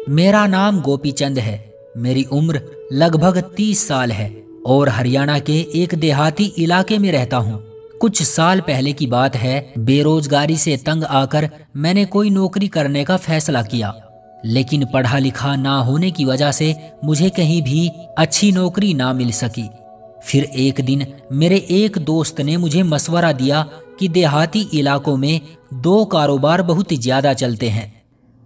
मेरा नाम गोपीचंद है। मेरी उम्र लगभग 30 साल है और हरियाणा के एक देहाती इलाके में रहता हूँ। कुछ साल पहले की बात है। बेरोजगारी से तंग आकर मैंने कोई नौकरी करने का फैसला किया, लेकिन पढ़ा लिखा ना होने की वजह से मुझे कहीं भी अच्छी नौकरी ना मिल सकी। फिर एक दिन मेरे एक दोस्त ने मुझे मशवरा दिया कि देहाती इलाकों में दो कारोबार बहुत ज्यादा चलते हैं,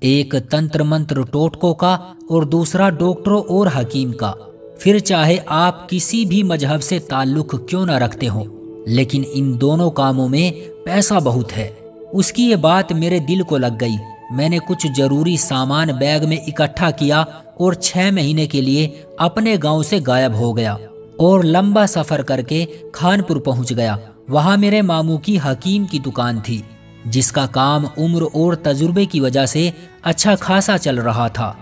एक तंत्र मंत्र टोटकों का और दूसरा डॉक्टरों और हकीम का। फिर चाहे आप किसी भी मजहब से ताल्लुक क्यों न रखते हो, लेकिन इन दोनों कामों में पैसा बहुत है। उसकी ये बात मेरे दिल को लग गई। मैंने कुछ जरूरी सामान बैग में इकट्ठा किया और 6 महीने के लिए अपने गांव से गायब हो गया और लंबा सफर करके खानपुर पहुंच गया। वहां मेरे मामू की हकीम की दुकान थी, जिसका काम उम्र और तजुर्बे की वजह से अच्छा खासा चल रहा था।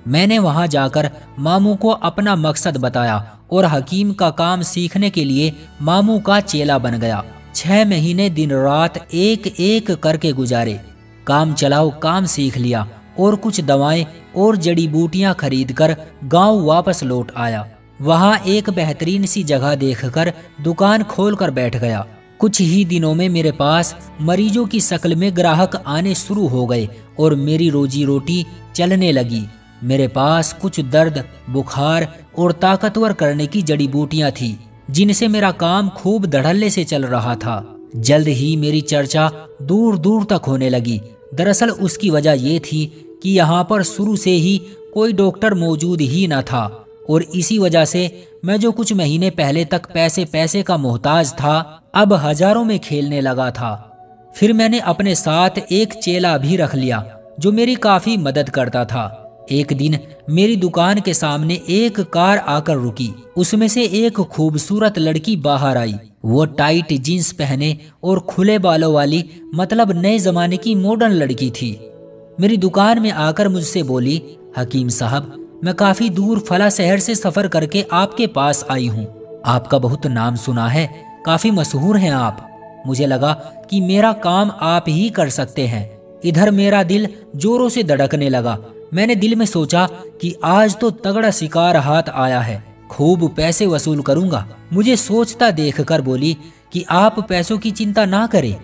मैंने वहां जाकर मामू को अपना मकसद बताया और हकीम का काम सीखने के लिए मामू का चेला बन गया। 6 महीने दिन रात एक एक करके गुजारे। काम चलाओ काम सीख लिया और कुछ दवाएं और जड़ी बूटियां खरीदकर गांव वापस लौट आया। वहां एक बेहतरीन सी जगह देखकर दुकान खोलकर बैठ गया। कुछ ही दिनों में मेरे पास मरीजों की शक्ल में ग्राहक आने शुरू हो गए और मेरी रोजी रोटी चलने लगी। मेरे पास कुछ दर्द, बुखार और ताकतवर करने की जड़ी बूटियां थी, जिनसे मेरा काम खूब धड़ल्ले से चल रहा था। जल्द ही मेरी चर्चा दूर दूर तक होने लगी। दरअसल उसकी वजह ये थी कि यहाँ पर शुरू से ही कोई डॉक्टर मौजूद ही न था और इसी वजह से मैं जो कुछ महीने पहले तक पैसे का मोहताज था, अब हजारों में खेलने लगा था। फिर मैंने अपने साथ एक चेला भी रख लिया जो मेरी काफी मदद करता था। एक दिन मेरी दुकान के सामने एक कार आकर रुकी। उसमें से एक खूबसूरत लड़की बाहर आई। वो टाइट जींस पहने और खुले बालों वाली, मतलब नए जमाने की मॉडर्न लड़की थी। मेरी दुकान में आकर मुझसे बोली, हकीम साहब, मैं काफी दूर फला शहर से सफर करके आपके पास आई हूँ। आपका बहुत नाम सुना है, काफी मशहूर हैं आप। मुझे लगा कि मेरा काम आप ही कर सकते हैं। इधर मेरा दिल जोरों से धड़कने लगा। मैंने दिल में सोचा कि आज तो तगड़ा शिकार हाथ आया है, खूब पैसे वसूल करूंगा। मुझे सोचता देखकर बोली कि आप पैसों की चिंता ना करें।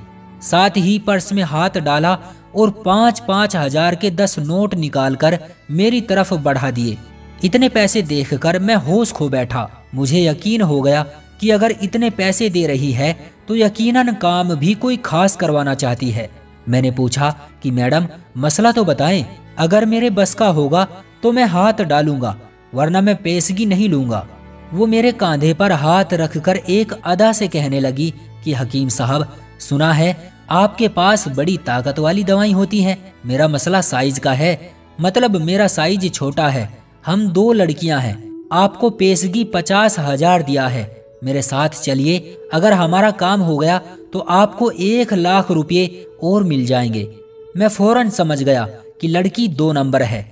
साथ ही पर्स में हाथ डाला और 5-5 हजार के 10 नोट निकालकर मेरी तरफ बढ़ा दिए। इतने पैसे देखकर मैं होश खो बैठा। मुझे यकीन हो गया कि अगर इतने पैसे दे रही है तो यकीनन काम भी कोई खास करवाना चाहती है। मैंने पूछा कि मैडम, मसला तो बताएं, अगर मेरे बस का होगा तो मैं हाथ डालूंगा, वरना मैं पेशगी नहीं लूंगा। वो मेरे कांधे पर हाथ रखकर एक अदा से कहने लगी कि हकीम साहब, सुना है आपके पास बड़ी ताकत वाली दवाई होती है। मेरा मसला साइज का है, मतलब मेरा साइज छोटा है। हम 2 लड़कियां हैं, आपको पेशगी 50 हजार दिया है। मेरे साथ चलिए, अगर हमारा काम हो गया तो आपको 1 लाख रुपये और मिल जाएंगे। मैं फौरन समझ गया कि लड़की 2 नंबर है।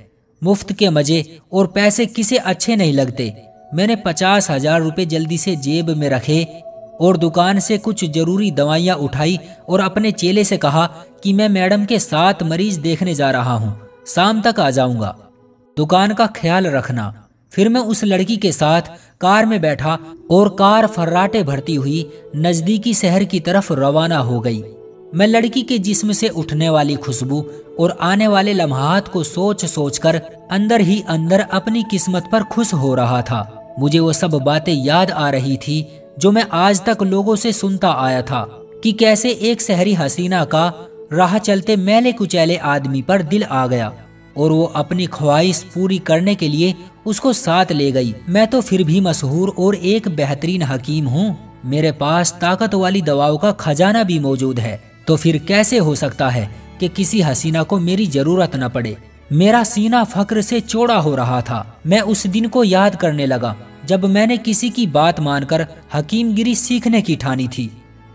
मुफ्त के मजे और पैसे किसे अच्छे नहीं लगते। मैंने 50 हजार रुपये जल्दी से जेब में रखे और दुकान से कुछ जरूरी दवाइयाँ उठाई और अपने चेले से कहा कि मैं मैडम के साथ मरीज देखने जा रहा हूँ, शाम तक आ जाऊंगा, दुकान का ख्याल रखना। फिर मैं उस लड़की के साथ कार में बैठा और कार फर्राटे भरती हुई नजदीकी शहर की तरफ रवाना हो गई। मैं लड़की के जिस्म से उठने वाली खुशबू और आने वाले लम्हात को सोच सोचकर अंदर ही अंदर अपनी किस्मत पर खुश हो रहा था। मुझे वो सब बातें याद आ रही थी जो मैं आज तक लोगों से सुनता आया था कि कैसे एक शहरी हसीना का राह चलते मैले कुचैले आदमी पर दिल आ गया और वो अपनी ख्वाहिश पूरी करने के लिए उसको साथ ले गई। मैं तो फिर भी मशहूर और एक बेहतरीन हकीम हूँ। मेरे पास ताकत वाली दवाओं का खजाना भी मौजूद है। तो फिर कैसे हो सकता है कि किसी हसीना को मेरी जरूरत न पड़े। मेरा सीना फक्र से चौड़ा हो रहा था। मैं उस दिन को याद करने लगा जब मैंने किसी की बात मानकर हकीमगिरी सीखने की ठानी थी।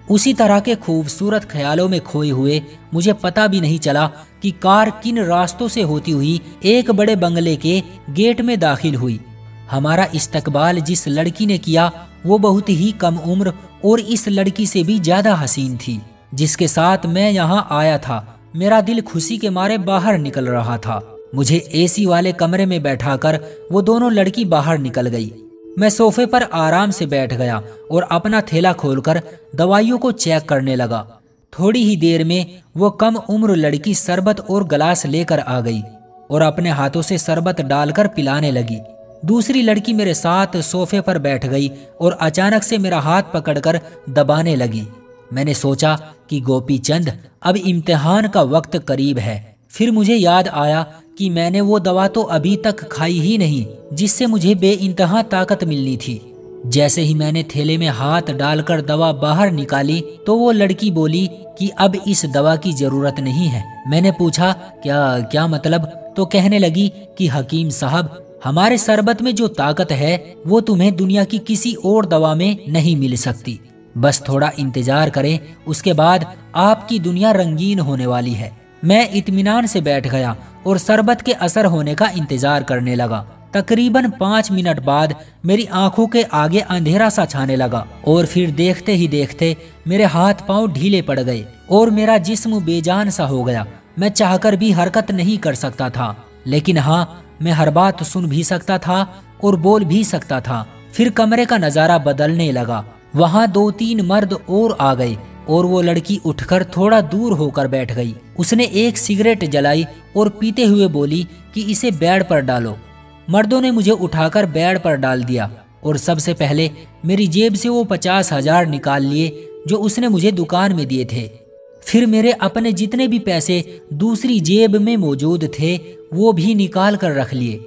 उसी तरह के खूबसूरत ख्यालों में खोए हुए मुझे पता भी नहीं चला कि कार किन रास्तों से होती हुई एक बड़े बंगले के गेट में दाखिल हुई। हमारा इस्तकबाल जिस लड़की ने किया वो बहुत ही कम उम्र और इस लड़की से भी ज्यादा हसीन थी जिसके साथ मैं यहाँ आया था। मेरा दिल खुशी के मारे बाहर निकल रहा था। मुझे एसी वाले कमरे में बैठाकर वो दोनों लड़की बाहर निकल गई। मैं सोफे पर आराम से बैठ गया और अपना थैला खोलकर दवाइयों को चेक करने लगा। थोड़ी ही देर में वो कम उम्र लड़की शरबत और गिलास लेकर आ गई और अपने हाथों से शरबत डालकर पिलाने लगी। दूसरी लड़की मेरे साथ सोफे पर बैठ गई और अचानक से मेरा हाथ पकड़कर दबाने लगी। मैंने सोचा कि गोपी चंद, अब इम्तिहान का वक्त करीब है। फिर मुझे याद आया कि मैंने वो दवा तो अभी तक खाई ही नहीं जिससे मुझे बेइंतहा ताकत मिलनी थी। जैसे ही मैंने थैले में हाथ डालकर दवा बाहर निकाली तो वो लड़की बोली कि अब इस दवा की जरूरत नहीं है। मैंने पूछा क्या मतलब? तो कहने लगी कि हकीम साहब, हमारे शरबत में जो ताकत है वो तुम्हें दुनिया की किसी और दवा में नहीं मिल सकती। बस थोड़ा इंतजार करें, उसके बाद आपकी दुनिया रंगीन होने वाली है। मैं इत्मीनान से बैठ गया और शरबत के असर होने का इंतजार करने लगा। तकरीबन 5 मिनट बाद मेरी आंखों के आगे अंधेरा सा छाने लगा और फिर देखते ही देखते मेरे हाथ पांव ढीले पड़ गए और मेरा जिस्म बेजान सा हो गया। मैं चाहकर भी हरकत नहीं कर सकता था, लेकिन हाँ, मैं हर बात सुन भी सकता था और बोल भी सकता था। फिर कमरे का नजारा बदलने लगा। वहाँ 2-3 मर्द और आ गए और वो लड़की उठकर थोड़ा दूर होकर बैठ गई। उसने एक सिगरेट जलाई और पीते हुए बोली कि इसे बेड पर डालो। मर्दों ने मुझे उठाकर बेड पर डाल दिया और सबसे पहले मेरी जेब से वो 50,000 निकाल लिए जो उसने मुझे दुकान में दिए थे। फिर मेरे अपने जितने भी पैसे दूसरी जेब में मौजूद थे वो भी निकाल कर रख लिए।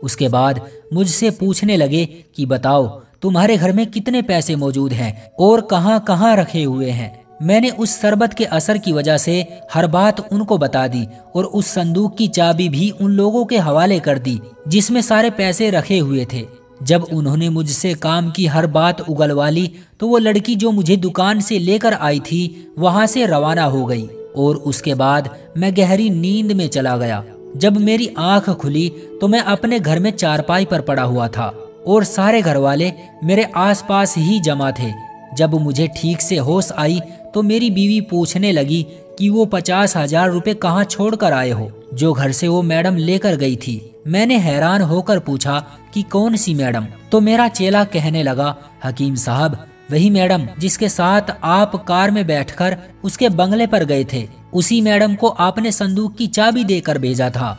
उसके बाद मुझसे पूछने लगे कि बताओ, तुम्हारे घर में कितने पैसे मौजूद हैं और कहाँ कहाँ रखे हुए हैं। मैंने उस शरबत के असर की वजह से हर बात उनको बता दी और उस संदूक की चाबी भी उन लोगों के हवाले कर दी जिसमें सारे पैसे रखे हुए थे। जब उन्होंने मुझसे काम की हर बात उगलवा ली तो वो लड़की जो मुझे दुकान से लेकर आई थी वहां से रवाना हो गई और उसके बाद मैं गहरी नींद में चला गया। जब मेरी आंख खुली तो मैं अपने घर में चारपाई पर पड़ा हुआ था और सारे घर वाले मेरे आसपास ही जमा थे। जब मुझे ठीक से होश आई तो मेरी बीवी पूछने लगी कि वो 50,000 रुपए कहाँ छोड़ कर आए हो जो घर से वो मैडम लेकर गई थी। मैंने हैरान होकर पूछा कि कौन सी मैडम? तो मेरा चेला कहने लगा, हकीम साहब, वही मैडम जिसके साथ आप कार में बैठकर उसके बंगले पर गए थे। उसी मैडम को आपने संदूक की चाबी देकर भेजा था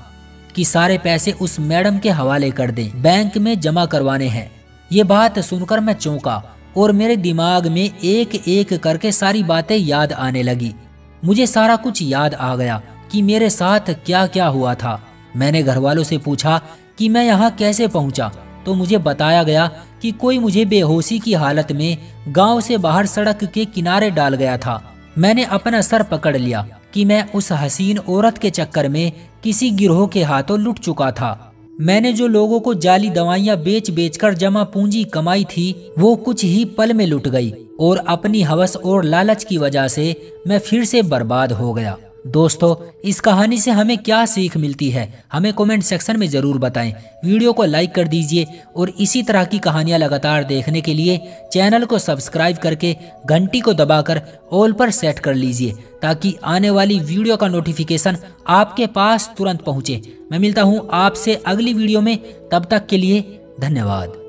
कि सारे पैसे उस मैडम के हवाले कर दें, बैंक में जमा करवाने हैं। ये बात सुनकर मैं चौंका और मेरे दिमाग में एक एक करके सारी बातें याद आने लगी। मुझे सारा कुछ याद आ गया कि मेरे साथ क्या क्या हुआ था। मैंने घर वालों से पूछा कि मैं यहाँ कैसे पहुँचा तो मुझे बताया गया कि कोई मुझे बेहोशी की हालत में गांव से बाहर सड़क के किनारे डाल गया था। मैंने अपना सर पकड़ लिया कि मैं उस हसीन औरत के चक्कर में किसी गिरोह के हाथों लुट चुका था। मैंने जो लोगों को जाली दवाइयां बेच बेचकर जमा पूंजी कमाई थी वो कुछ ही पल में लुट गई और अपनी हवस और लालच की वजह से मैं फिर से बर्बाद हो गया। दोस्तों, इस कहानी से हमें क्या सीख मिलती है हमें कमेंट सेक्शन में ज़रूर बताएं। वीडियो को लाइक कर दीजिए और इसी तरह की कहानियां लगातार देखने के लिए चैनल को सब्सक्राइब करके घंटी को दबाकर ऑल पर सेट कर लीजिए ताकि आने वाली वीडियो का नोटिफिकेशन आपके पास तुरंत पहुंचे। मैं मिलता हूं आपसे अगली वीडियो में, तब तक के लिए धन्यवाद।